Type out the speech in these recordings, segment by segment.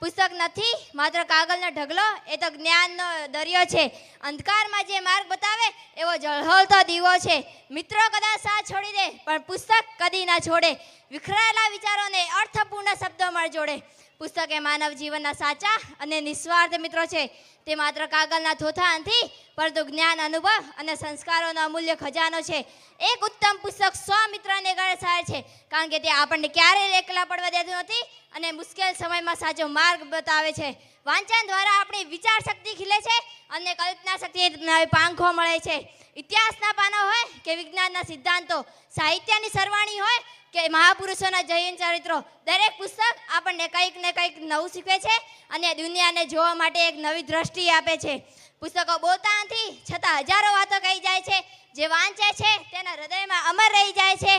પુસ્તક નથી, માત્ર કાગળનો ઢગલો, એ તો જ્ઞાનનો દરિયો છે. અંધકારમાં જે માર્ગ બતાવે એવો ઝળહળતો દીવો છે. મિત્રો કદાચ સાથ છોડી દે પણ પુસ્તક કદી ના છોડે. વિખરાયેલા વિચારોને અર્થપૂર્ણ શબ્દોમાં જોડે. પુસ્તક એ માનવ જીવનના સાચા અને નિસ્વાર્થ મિત્રો છે. તે માત્ર કાગળના થોથા નથી, પરંતુ જ્ઞાન, અનુભવ અને સંસ્કારોનો અમૂલ્ય ખજાનો છે. એક ઉત્તમ પુસ્તક 100 મિત્રને ગળે સાર છે, કારણ કે તે આપણને ક્યારેય એકલા પડવા દેતું નથી અને મુશ્કેલ સમયમાં સાચો માર્ગ બતાવે છે. વાંચન દ્વારા આપણી વિચાર શક્તિ ખીલે છે અને કલ્પના શક્તિ નવી પાંખો મળે છે. ઇતિહાસના પાના હોય કે વિજ્ઞાનના સિદ્ધાંતો, સાહિત્યની સરવાણી હોય કે મહાપુરુષોના જૈન ચરિત્રો, દરેક પુસ્તક આપણને કંઈક ને કંઈક નવું શીખવે છે અને દુનિયાને જોવા માટે એક નવી દ્રષ્ટિ આપે છે. પુસ્તકો બોલતા નથી, છતાં હજારો વાતો કહી જાય છે. જે વાંચે છે તેના હૃદયમાં અમર રહી જાય છે.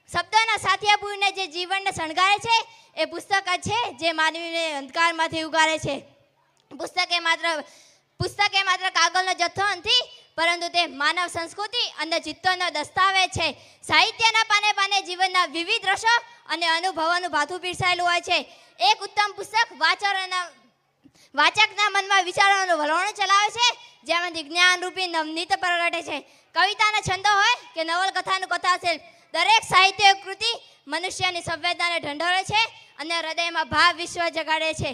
શબ્દોના સાથિયાપૂરને જે જીવનને શણગારે છે એ પુસ્તક જ છે જે માનવીને અંધકારમાંથી ઉગારે છે. પુસ્તક એ માત્ર કાગળનો જથ્થો નથી, પરંતુ તે માનવ સંસ્કૃતિ અને ચિત્તોનો દસ્તાવેજ છે. સાહિત્યના પાને પાને જીવનના વિવિધ રસો અને અનુભવોનું ભાથું પીરસાયેલું હોય છે. એક ઉત્તમ પુસ્તક વાચકના મનમાં વિચારોનું વલણ ચલાવે છે, જેમાંથી જ્ઞાનરૂપી નવનીત પ્રગટે છે. કવિતાના છંદો હોય કે નવલકથાનું કથાશિલ્પ, દરેક સાહિત્ય કૃતિ મનુષ્યની સંવેદનાને ઢંઢોળે છે અને હૃદયમાં ભાવ વિશ્વ જગાડે છે.